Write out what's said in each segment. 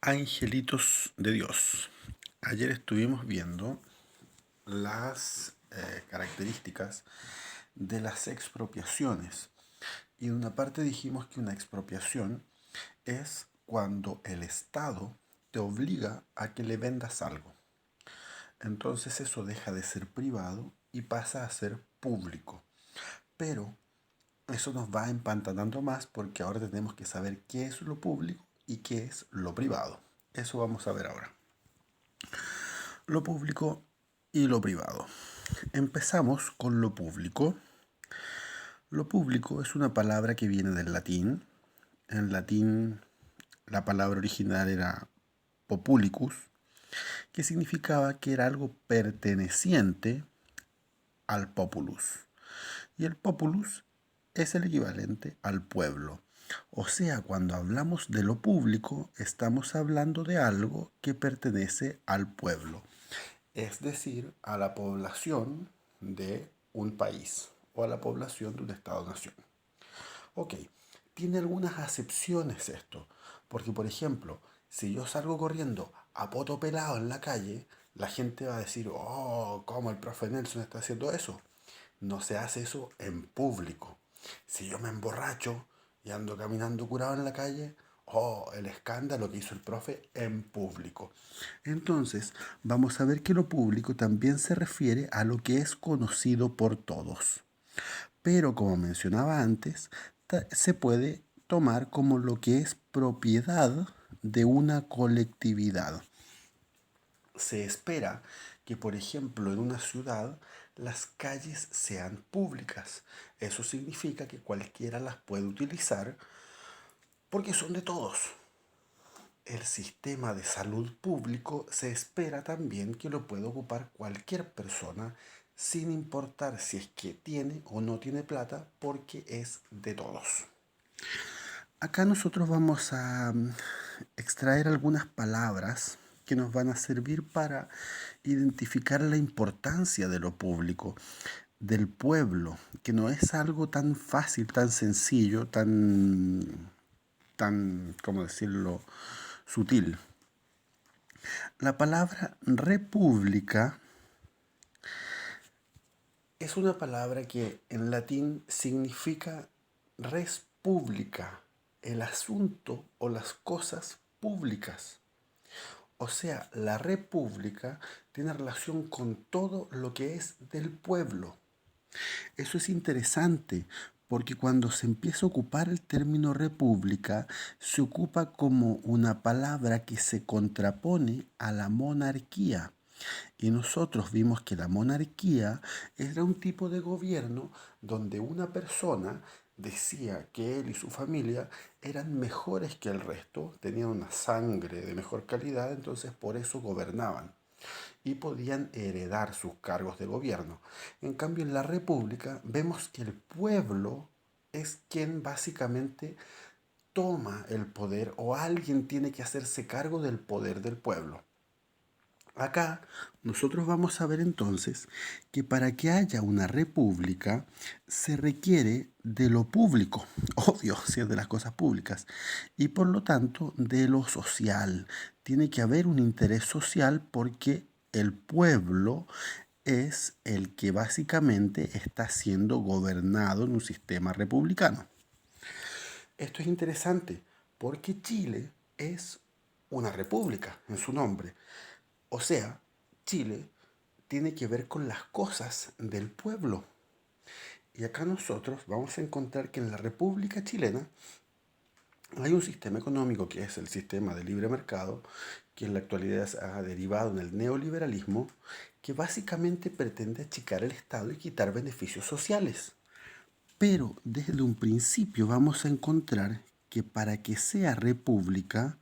Angelitos de Dios. Ayer estuvimos viendo las características de las expropiaciones. Y en una parte dijimos que una expropiación es cuando el Estado te obliga a que le vendas algo. Entonces eso deja de ser privado y pasa a ser público. Pero eso nos va empantanando más porque ahora tenemos que saber qué es lo público y qué es lo privado. Eso vamos a ver ahora. Lo público y lo privado. Empezamos con lo público. Lo público es una palabra que viene del latín. En latín la palabra original era populicus, que significaba que era algo perteneciente al populus. Y el populus es el equivalente al pueblo. O sea, cuando hablamos de lo público, estamos hablando de algo que pertenece al pueblo, es decir, a la población de un país o a la población de un Estado-nación. Ok, tiene algunas acepciones esto, porque por ejemplo, si yo salgo corriendo a poto pelado en la calle, la gente va a decir, oh, ¿cómo el profe Nelson está haciendo eso? No se hace eso en público. Si yo me emborracho y ando caminando curado en la calle, oh, el escándalo que hizo el profe en público. Entonces, vamos a ver que lo público también se refiere a lo que es conocido por todos. Pero como mencionaba antes, se puede tomar como lo que es propiedad de una colectividad. Se espera que, por ejemplo, en una ciudad las calles sean públicas. Eso significa que cualquiera las puede utilizar porque son de todos. El sistema de salud público se espera también que lo pueda ocupar cualquier persona sin importar si es que tiene o no tiene plata porque es de todos. Acá nosotros vamos a extraer algunas palabras que nos van a servir para identificar la importancia de lo público, del pueblo, que no es algo tan fácil, tan sencillo, ¿cómo decirlo?, sutil. La palabra república es una palabra que en latín significa res pública, el asunto o las cosas públicas. O sea, la república tiene relación con todo lo que es del pueblo. Eso es interesante porque cuando se empieza a ocupar el término república, se ocupa como una palabra que se contrapone a la monarquía. Y nosotros vimos que la monarquía era un tipo de gobierno donde una persona decía que él y su familia eran mejores que el resto, tenían una sangre de mejor calidad, entonces por eso gobernaban y podían heredar sus cargos de gobierno. En cambio, en la república vemos que el pueblo es quien básicamente toma el poder o alguien tiene que hacerse cargo del poder del pueblo. Acá nosotros vamos a ver entonces que para que haya una república se requiere de lo público, obvio, si es de las cosas públicas, y por lo tanto de lo social. Tiene que haber un interés social porque el pueblo es el que básicamente está siendo gobernado en un sistema republicano. Esto es interesante porque Chile es una república en su nombre. O sea, Chile tiene que ver con las cosas del pueblo. Y acá nosotros vamos a encontrar que en la República Chilena hay un sistema económico que es el sistema de libre mercado, que en la actualidad ha derivado en el neoliberalismo, que básicamente pretende achicar el Estado y quitar beneficios sociales. Pero desde un principio vamos a encontrar que para que sea república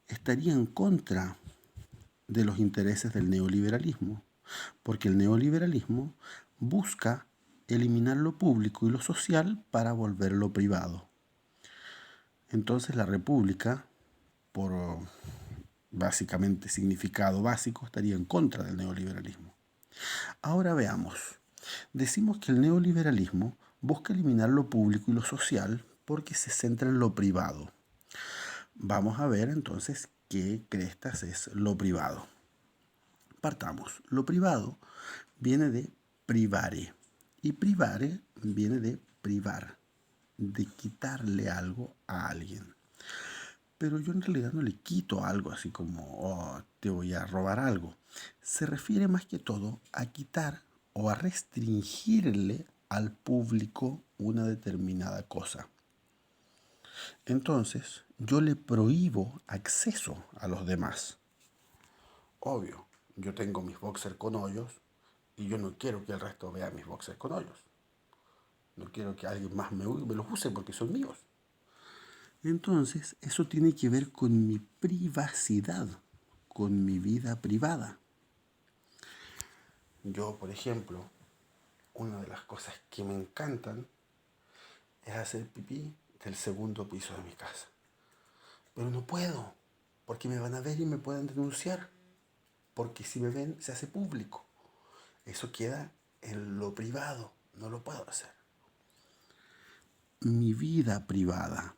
estaría en contra de los intereses del neoliberalismo, porque el neoliberalismo busca eliminar lo público y lo social para volverlo privado. Entonces la república, por básicamente significado básico, estaría en contra del neoliberalismo. Ahora veamos. Decimos que el neoliberalismo busca eliminar lo público y lo social porque se centra en lo privado. Vamos a ver entonces qué crestas es lo privado. Partamos. Lo privado viene de privare. Y privare viene de privar, de quitarle algo a alguien. Pero yo en realidad no le quito algo así como, oh, te voy a robar algo. Se refiere más que todo a quitar o a restringirle al público una determinada cosa. Entonces, yo le prohíbo acceso a los demás. Obvio, yo tengo mis boxers con hoyos y yo no quiero que el resto vea mis boxers con hoyos. No quiero que alguien más me los use porque son míos. Entonces, eso tiene que ver con mi privacidad, con mi vida privada. Yo, por ejemplo, una de las cosas que me encantan es hacer pipí del segundo piso de mi casa. Pero no puedo, porque me van a ver y me pueden denunciar. Porque si me ven, se hace público. Eso queda en lo privado, no lo puedo hacer. Mi vida privada,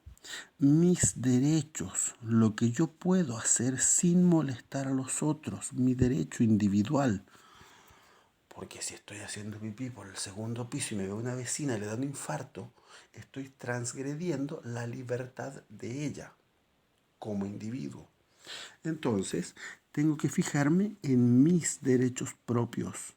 mis derechos, lo que yo puedo hacer sin molestar a los otros, mi derecho individual. Porque si estoy haciendo pipí por el segundo piso y me veo una vecina y le da un infarto, estoy transgrediendo la libertad de ella como individuo. Entonces, tengo que fijarme en mis derechos propios.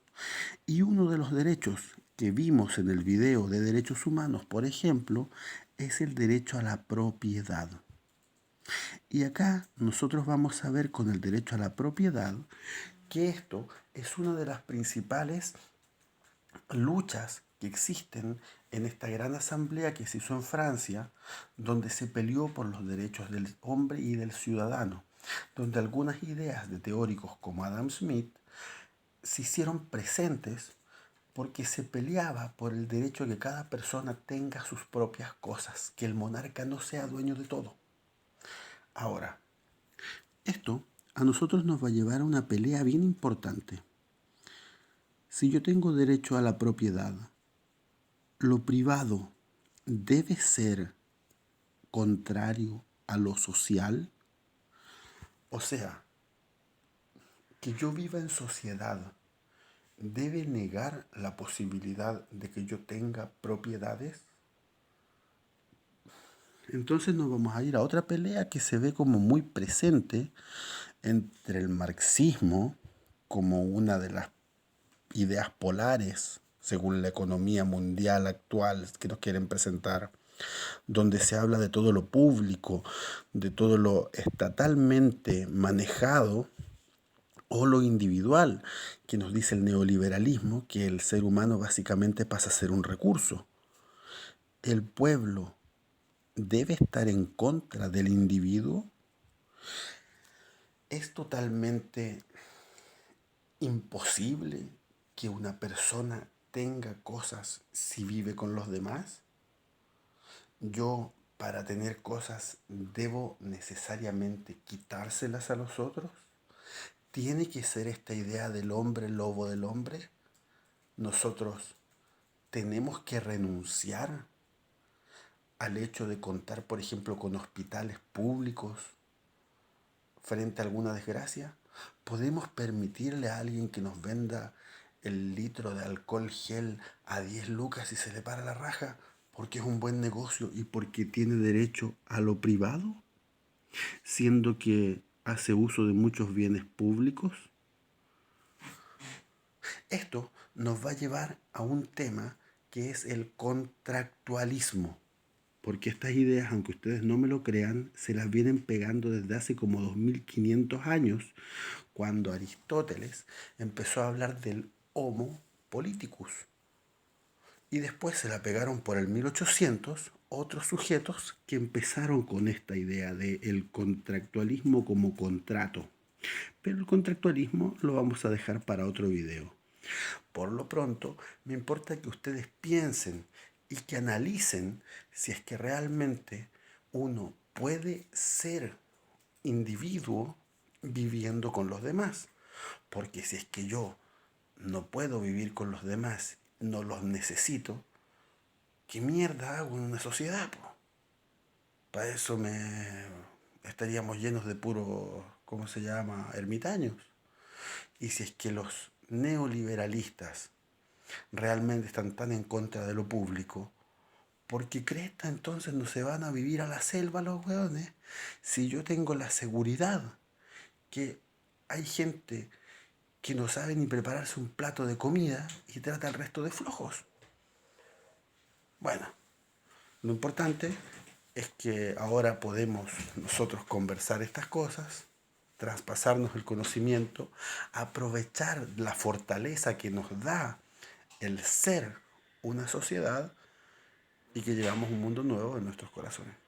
Y uno de los derechos que vimos en el video de derechos humanos, por ejemplo, es el derecho a la propiedad. Y acá nosotros vamos a ver con el derecho a la propiedad que esto es una de las principales luchas que existen en esta gran asamblea que se hizo en Francia, donde se peleó por los derechos del hombre y del ciudadano, donde algunas ideas de teóricos como Adam Smith se hicieron presentes porque se peleaba por el derecho a que cada persona tenga sus propias cosas, que el monarca no sea dueño de todo. Ahora, esto a nosotros nos va a llevar a una pelea bien importante. Si yo tengo derecho a la propiedad, lo privado debe ser contrario a lo social. O sea, que yo viva en sociedad debe negar la posibilidad de que yo tenga propiedades. Entonces nos vamos a ir a otra pelea que se ve como muy presente entre el marxismo como una de las ideas polares según la economía mundial actual que nos quieren presentar, donde se habla de todo lo público, de todo lo estatalmente manejado, o lo individual, que nos dice el neoliberalismo, que el ser humano básicamente pasa a ser un recurso. El pueblo debe estar en contra del individuo. Es totalmente imposible que una persona tenga cosas si vive con los demás. Yo, para tener cosas, debo necesariamente quitárselas a los otros. ¿Tiene que ser esta idea del hombre lobo del hombre? Nosotros tenemos que renunciar al hecho de contar, por ejemplo, con hospitales públicos frente a alguna desgracia. ¿Podemos permitirle a alguien que nos venda el litro de alcohol gel a 10 lucas y se le para la raja porque es un buen negocio y porque tiene derecho a lo privado, siendo que hace uso de muchos bienes públicos? Esto nos va a llevar a un tema que es el contractualismo, porque estas ideas, aunque ustedes no me lo crean, se las vienen pegando desde hace como 2500 años, cuando Aristóteles empezó a hablar del homo politicus. Y después se la pegaron por el 1800 otros sujetos que empezaron con esta idea del contractualismo como contrato. Pero el contractualismo lo vamos a dejar para otro video. Por lo pronto, me importa que ustedes piensen y que analicen si es que realmente uno puede ser individuo viviendo con los demás. Porque si es que yo no puedo vivir con los demás, no los necesito, ¿qué mierda hago en una sociedad? Para eso estaríamos llenos de puro, ¿cómo se llama?, ermitaños. Y si es que los neoliberalistas realmente están tan en contra de lo público, ¿por qué cresta entonces no se van a vivir a la selva los hueones? Si yo tengo la seguridad que hay gente que no sabe ni prepararse un plato de comida y trata al resto de flojos. Bueno, lo importante es que ahora podemos nosotros conversar estas cosas, traspasarnos el conocimiento, aprovechar la fortaleza que nos da el ser una sociedad y que llevamos un mundo nuevo en nuestros corazones.